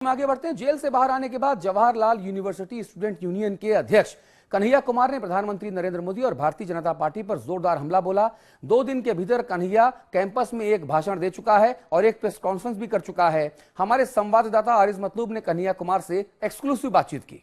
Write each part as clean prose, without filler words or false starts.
आगे बढ़ते हैं। जेल से बाहर आने के बाद जवाहरलाल यूनिवर्सिटी स्टूडेंट यूनियन के अध्यक्ष कन्हैया कुमार ने प्रधानमंत्री नरेंद्र मोदी और भारतीय जनता पार्टी पर जोरदार हमला बोला। 2 दिन के भीतर कन्हैया कैंपस में एक भाषण दे चुका है और एक प्रेस कॉन्फ्रेंस भी कर चुका है। हमारे संवाददाता आरिज मतलूब ने कन्हैया कुमार से एक्सक्लूसिव बातचीत की।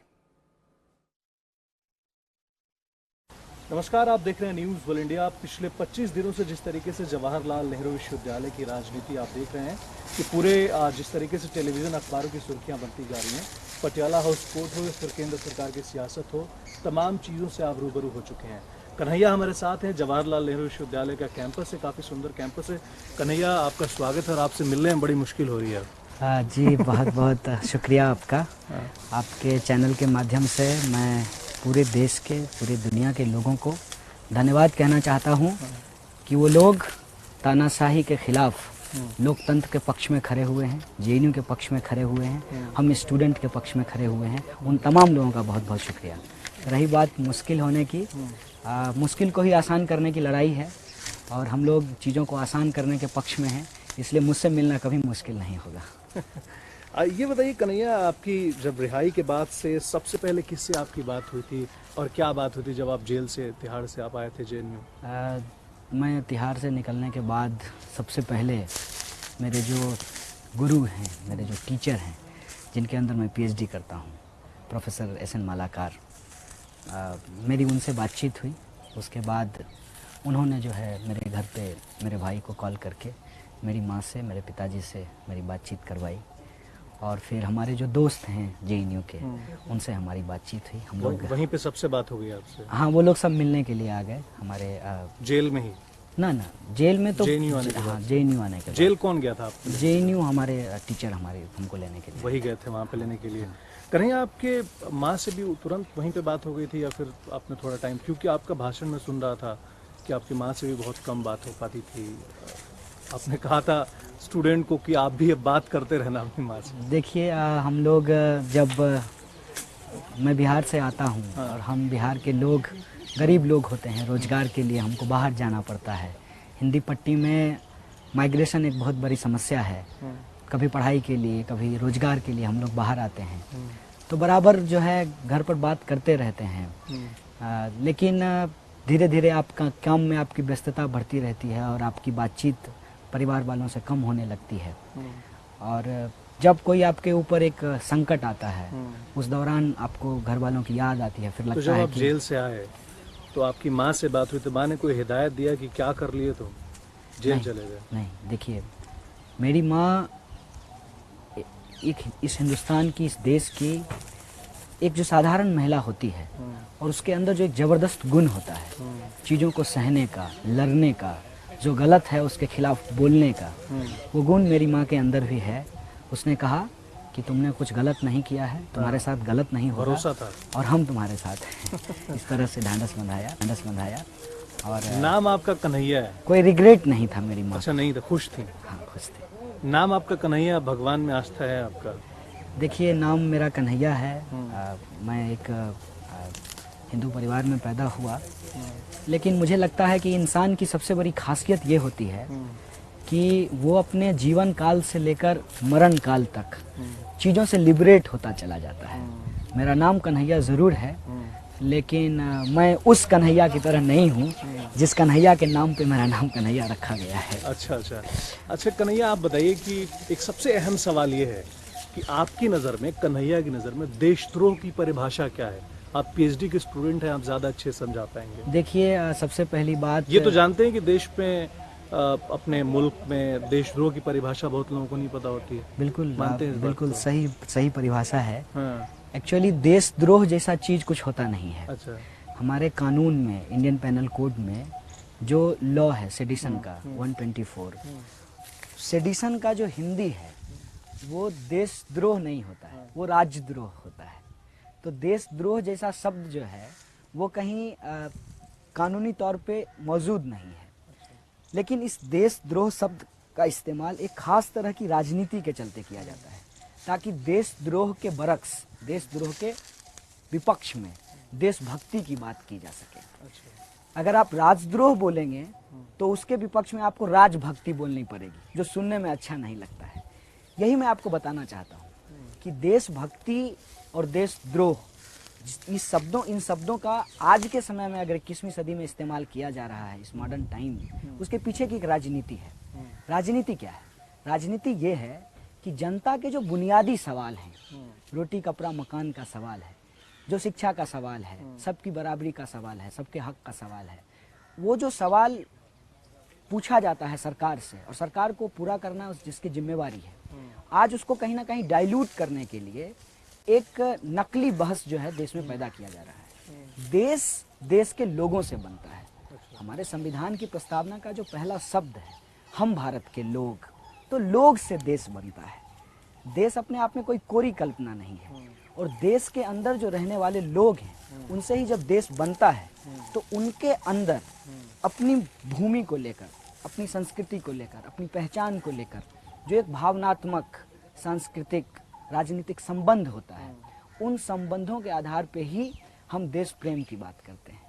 नमस्कार, आप देख रहे हैं न्यूज़ वर्ल्ड इंडिया। पिछले 25 दिनों से जिस तरीके से जवाहरलाल नेहरू विश्वविद्यालय की राजनीति आप देख रहे हैं कि पूरे जिस तरीके से टेलीविज़न अखबारों की सुर्खियां बनती जा रही हैं, पटियाला हाउस कोर्ट हो या फिर केंद्र सरकार की सियासत हो, तमाम चीज़ों से आप रूबरू हो चुके हैं। कन्हैया हमारे साथ हैं। जवाहरलाल नेहरू विश्वविद्यालय का कैंपस है, काफ़ी सुंदर कैंपस है। कन्हैया, आपका स्वागत है और आपसे मिलने में बड़ी मुश्किल हो रही है। जी, बहुत बहुत शुक्रिया आपका। आपके चैनल के माध्यम से मैं पूरे देश के, पूरी दुनिया के लोगों को धन्यवाद कहना चाहता हूं कि वो लोग तानाशाही के खिलाफ लोकतंत्र के पक्ष में खड़े हुए हैं, जेएनयू के पक्ष में खड़े हुए हैं, हम स्टूडेंट के पक्ष में खड़े हुए हैं। उन तमाम लोगों का बहुत बहुत शुक्रिया। रही बात मुश्किल होने की, मुश्किल को ही आसान करने की लड़ाई है और हम लोग चीज़ों को आसान करने के पक्ष में हैं, इसलिए मुझसे मिलना कभी मुश्किल नहीं होगा। ये बताइए कन्हैया, आपकी जब रिहाई के बाद से सबसे पहले किससे आपकी बात हुई थी और क्या बात हुई थी जब आप जेल से, तिहाड़ से आप आए थे जेएनयू? मैं तिहाड़ से निकलने के बाद सबसे पहले मेरे जो गुरु हैं, मेरे जो टीचर हैं, जिनके अंदर मैं पीएचडी करता हूं, प्रोफेसर एस एन मालाकार, मेरी उनसे बातचीत हुई। उसके बाद उन्होंने जो है मेरे घर पे मेरे भाई को कॉल करके मेरी माँ से, मेरे पिताजी से मेरी बातचीत करवाई और फिर हमारे जो दोस्त हैं जेएनयू के, उनसे हमारी बातचीत हुई। हम लोग वहीं पे सबसे बात हो गई आपसे? हाँ, वो लोग सब मिलने के लिए आ गए हमारे जेल में ही? ना, जेल में तो जेएनयू आने के हाँ, जेएनयू आने के बाद। जेल कौन गया था आपको? जेएनयू हमारे टीचर हमारे हमको लेने के लिए वही गए थे वहाँ पे लेने के लिए। कन्हैया, आपके माँ से भी तुरंत वहीं पे बात हो गई थी या फिर आपने थोड़ा टाइम, क्योंकि आपका भाषण में सुन रहा था कि आपकी माँ से भी बहुत कम बात हो पाती थी। आपने कहा था स्टूडेंट को कि आप भी अब बात करते रहना अपनी माँ से। देखिए, हम लोग जब मैं बिहार से आता हूँ और हम बिहार के लोग गरीब लोग होते हैं, रोजगार के लिए हमको बाहर जाना पड़ता है। हिंदी पट्टी में माइग्रेशन एक बहुत बड़ी समस्या है। कभी पढ़ाई के लिए, कभी रोजगार के लिए हम लोग बाहर आते हैं, तो बराबर जो है घर पर बात करते रहते हैं। लेकिन धीरे धीरे आपका काम में आपकी व्यस्तता बढ़ती रहती है और आपकी बातचीत परिवार वालों से कम होने लगती है। और जब कोई आपके ऊपर एक संकट आता है, उस दौरान आपको घर वालों की याद आती है। फिर लगता है जब आप जेल से आए तो आपकी माँ से बात हुई तो माँ ने कोई हिदायत दिया कि क्या कर लिए तुम, जेल चले गए? नहीं, देखिए, मेरी माँ एक इस हिंदुस्तान की, इस देश की एक जो साधारण महिला होती है और उसके अंदर जो एक ज़बरदस्त गुण होता है, चीज़ों को सहने का, लड़ने का, जो गलत है उसके खिलाफ बोलने का, वो गुण मेरी माँ के अंदर भी है। उसने कहा कि तुमने कुछ गलत नहीं किया है, तुम्हारे साथ गलत नहीं हो भरोसा था और हम तुम्हारे साथ हैं। इस तरह से ढांढस बंधाया। और नाम आपका कन्हैया है? कोई रिग्रेट नहीं था मेरी माँ। अच्छा, नहीं था, खुश थी? हाँ, खुश थी। नाम आपका कन्हैया, भगवान में आस्था है आपका? देखिए, नाम मेरा कन्हैया है। मैं एक हिंदू परिवार में पैदा हुआ, लेकिन मुझे लगता है कि इंसान की सबसे बड़ी खासियत ये होती है कि वो अपने जीवन काल से लेकर मरण काल तक चीज़ों से लिबरेट होता चला जाता है। मेरा नाम कन्हैया ज़रूर है, लेकिन मैं उस कन्हैया की तरह नहीं हूँ जिस कन्हैया के नाम पे मेरा नाम कन्हैया रखा गया है। अच्छा कन्हैया, आप बताइए कि एक सबसे अहम सवाल ये है कि आपकी नज़र में, कन्हैया की नज़र में देशद्रोह की परिभाषा क्या है? आप पीएचडी के स्टूडेंट हैं, आप ज़्यादा अच्छे समझा पाएंगे। देखिए, सबसे पहली बात, ये तो जानते हैं कि देश में, अपने मुल्क में देशद्रोह की परिभाषा बहुत लोगों को नहीं पता होती है। बिल्कुल मानते हैं? बिल्कुल सही परिभाषा है। हाँ। एक्चुअली देशद्रोह जैसा चीज़ कुछ होता नहीं है। अच्छा। हमारे कानून में, इंडियन पेनल कोड में जो लॉ है सेडिशन का 124, सेडिशन का जो हिंदी है वो देशद्रोह नहीं होता है, वो राज्यद्रोह होता है। तो देशद्रोह जैसा शब्द जो है वो कहीं कानूनी तौर पे मौजूद नहीं है। लेकिन इस देशद्रोह शब्द का इस्तेमाल एक खास तरह की राजनीति के चलते किया जाता है, ताकि देशद्रोह के बरक्स, देशद्रोह के विपक्ष में देशभक्ति की बात की जा सके। अगर आप राजद्रोह बोलेंगे तो उसके विपक्ष में आपको राजभक्ति बोलनी पड़ेगी, जो सुनने में अच्छा नहीं लगता है। यही मैं आपको बताना चाहता हूँ कि देशभक्ति और देशद्रोह इन शब्दों का आज के समय में अगर 21वीं सदी में इस्तेमाल किया जा रहा है, इस मॉडर्न टाइम में, उसके पीछे की एक राजनीति है। राजनीति क्या है? राजनीति ये है कि जनता के जो बुनियादी सवाल हैं, रोटी कपड़ा मकान का सवाल है, जो शिक्षा का सवाल है, सबकी बराबरी का सवाल है, सबके हक का सवाल है, वो जो सवाल पूछा जाता है सरकार से और सरकार को पूरा करना जिसकी जिम्मेवारी है, आज उसको कहीं ना कहीं डाइल्यूट करने के लिए एक नकली बहस जो है देश में पैदा किया जा रहा है। देश के लोगों से बनता है। हमारे संविधान की प्रस्तावना का जो पहला शब्द है, हम भारत के लोग, तो लोग से देश बनता है। देश अपने आप में कोई कोरी कल्पना नहीं है और देश के अंदर जो रहने वाले लोग हैं, उनसे ही जब देश बनता है तो उनके अंदर अपनी भूमि को लेकर, अपनी संस्कृति को लेकर, अपनी पहचान को लेकर जो एक भावनात्मक, सांस्कृतिक, राजनीतिक संबंध होता है, उन संबंधों के आधार पे ही हम देश प्रेम की बात करते हैं,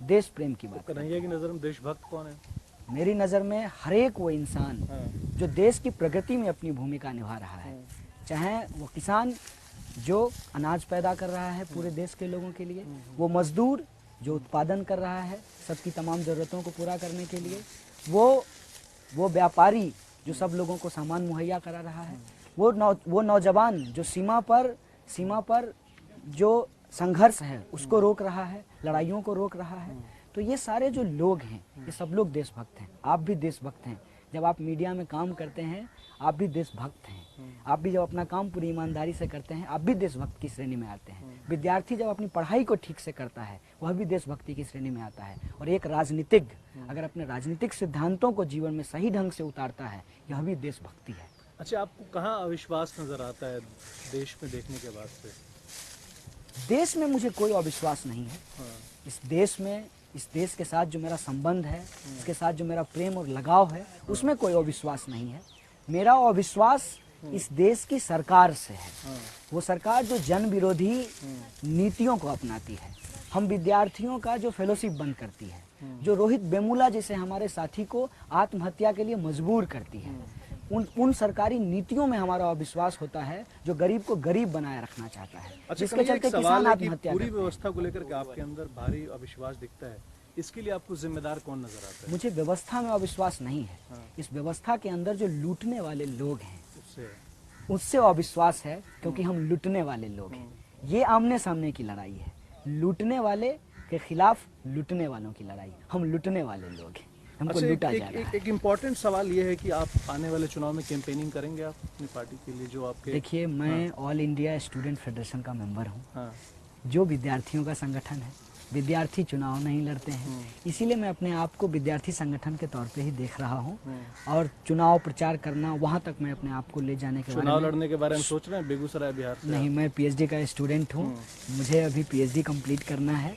देश प्रेम की बात। कन्हैया की नज़र में देशभक्त कौन है? मेरी नज़र में हर एक वो इंसान जो देश की प्रगति में अपनी भूमिका निभा रहा है, चाहे वो किसान जो अनाज पैदा कर रहा है पूरे देश के लोगों के लिए, वो मजदूर जो उत्पादन कर रहा है सबकी तमाम ज़रूरतों को पूरा करने के लिए, वो व्यापारी जो सब लोगों को सामान मुहैया करा रहा है, वो नौजवान जो सीमा पर जो संघर्ष है उसको रोक रहा है, लड़ाइयों को रोक रहा है। तो ये सारे जो लोग हैं, ये सब लोग देशभक्त हैं। आप भी देशभक्त हैं। जब आप मीडिया में काम करते हैं, आप भी देशभक्त हैं। आप भी जब अपना काम पूरी ईमानदारी से करते हैं, आप भी देशभक्त की श्रेणी में आते हैं। विद्यार्थी जब अपनी पढ़ाई को ठीक से करता है, वह भी देशभक्ति की श्रेणी में आता है। और एक राजनीतिज्ञ अगर अपने राजनीतिक सिद्धांतों को जीवन में सही ढंग से उतारता है, यह भी देशभक्ति है। अच्छा, आपको कहाँ अविश्वास नजर आता है देश में देखने के बाद से? देश में मुझे कोई अविश्वास नहीं है। इस देश के साथ जो मेरा संबंध है, इसके साथ जो मेरा प्रेम और लगाव है, उसमें कोई अविश्वास नहीं है। मेरा अविश्वास इस देश की सरकार से है। वो सरकार जो जन विरोधी नीतियों को अपनाती है, हम विद्यार्थियों का जो फेलोशिप बंद करती है, जो रोहित वेमुला जैसे हमारे साथी को आत्महत्या के लिए मजबूर करती है, उन सरकारी नीतियों में हमारा अविश्वास होता है जो गरीब को गरीब बनाए रखना चाहता है। अच्छा, जिसके चलते किसान आत्महत्या पूरी करते हैं। व्यवस्था को लेकर के आपके अंदर भारी अविश्वास दिखता है, इसके लिए आपको जिम्मेदार कौन नजर आता है? मुझे व्यवस्था में अविश्वास नहीं है। इस व्यवस्था के अंदर जो लूटने वाले लोग हैं, उससे अविश्वास है, क्योंकि हम लूटने वाले लोग हैं। ये आमने सामने की लड़ाई है, लूटने वाले के खिलाफ लूटने वालों की लड़ाई। हम लूटने वाले लोग हैं, हमको लूटा जा रहा है। एक इम्पोर्टेंट सवाल ये है कि आप आने वाले चुनाव में कैंपेनिंग करेंगे आप अपनी पार्टी के लिए, जो आपके? देखिए, मैं ऑल इंडिया स्टूडेंट फेडरेशन का मेंबर हूँ, जो विद्यार्थियों का संगठन है। विद्यार्थी चुनाव नहीं लड़ते हैं, इसीलिए मैं अपने आप को विद्यार्थी संगठन के तौर पे ही देख रहा हूँ। और चुनाव प्रचार करना, वहाँ तक मैं अपने आप को ले जाने के चुनाव लड़ने के बारे में सोच रहे हैं बेगूसराय बिहार से? नहीं, मैं पीएचडी का स्टूडेंट हूँ। मुझे अभी पीएचडी कंप्लीट करना है।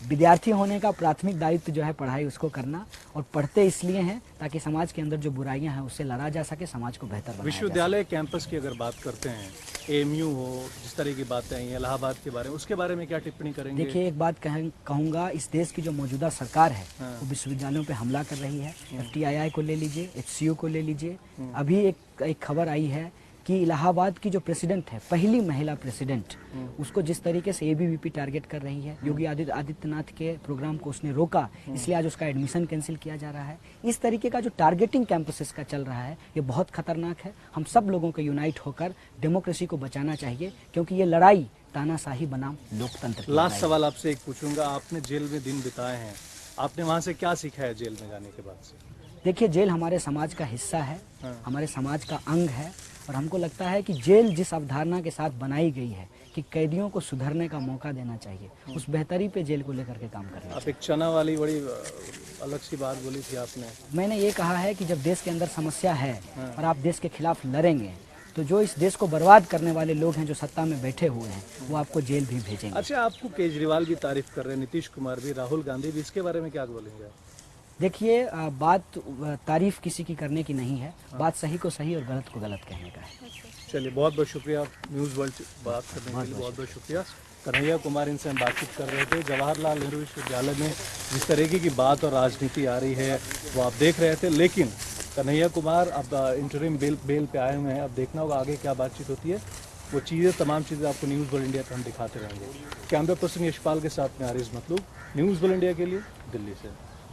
विद्यार्थी होने का प्राथमिक दायित्व जो है पढ़ाई, उसको करना। और पढ़ते इसलिए हैं ताकि समाज के अंदर जो बुराइयां हैं उससे लड़ा जा सके, समाज को बेहतर बनाया जा सके। विश्वविद्यालय कैंपस की अगर बात करते हैं, एएमयू हो, जिस तरह की बातें आई हैं इलाहाबाद के बारे में, उसके बारे में क्या टिप्पणी करेंगे? देखिए, एक बात कहूँगा, इस देश की जो मौजूदा सरकार है वो विश्वविद्यालयों पे हमला कर रही है। FTII को ले लीजिए, HCU को ले लीजिए। अभी एक खबर आई है कि इलाहाबाद की जो प्रेसिडेंट है, पहली महिला प्रेसिडेंट, उसको जिस तरीके से ABVP टारगेट कर रही है, योगी आदित्यनाथ के प्रोग्राम को उसने रोका, इसलिए आज उसका एडमिशन कैंसिल किया जा रहा है। इस तरीके का जो टारगेटिंग कैंपसेस का चल रहा है, ये बहुत खतरनाक है। हम सब लोगों को यूनाइट होकर डेमोक्रेसी को बचाना चाहिए, क्योंकि ये लड़ाई तानाशाही बनाम लोकतंत्र। लास्ट सवाल आपसे एक पूछूंगा, आपने जेल में दिन बिताए हैं, आपने वहाँ से क्या सीखा है जेल में जाने के बाद से? देखिए, जेल हमारे समाज का हिस्सा है, हमारे समाज का अंग है। और हमको लगता है कि जेल जिस अवधारणा के साथ बनाई गई है कि कैदियों को सुधरने का मौका देना चाहिए, उस बेहतरी पे जेल को लेकर के काम करना। आप एक चना वाली बड़ी अलग सी बात बोली थी आपने। मैंने ये कहा है कि जब देश के अंदर समस्या है और आप देश के खिलाफ लड़ेंगे, तो जो इस देश को बर्बाद करने वाले लोग हैं, जो सत्ता में बैठे हुए हैं, वो आपको जेल भी भेजेंगे। अच्छा, आपको केजरीवाल भी तारीफ कर रहे हैं, नीतीश कुमार भी, राहुल गांधी भी, इसके बारे में क्या बोलेंगे? देखिए, बात तारीफ किसी की करने की नहीं है, बात सही को सही और गलत को गलत कहने का है। चलिए, बहुत बहुत शुक्रिया न्यूज़ वर्ल्ड बात करने के लिए, बहुत बहुत शुक्रिया। कन्हैया कुमार, इनसे हम बातचीत कर रहे थे। जवाहरलाल नेहरू विश्वविद्यालय में जिस तरीके की बात और राजनीति आ रही है वो आप देख रहे थे, लेकिन कन्हैया कुमार अब इंटरिम बेल पे आए हुए हैं। अब देखना होगा आगे क्या बातचीत होती है। वो चीज़ें, तमाम चीज़ें आपको न्यूज़ वर्ल्ड इंडिया पर हम दिखाते रहेंगे। कैमरा पर्सन यशपाल के साथ में आरिज मतलूब, न्यूज़ वर्ल्ड इंडिया के लिए दिल्ली से।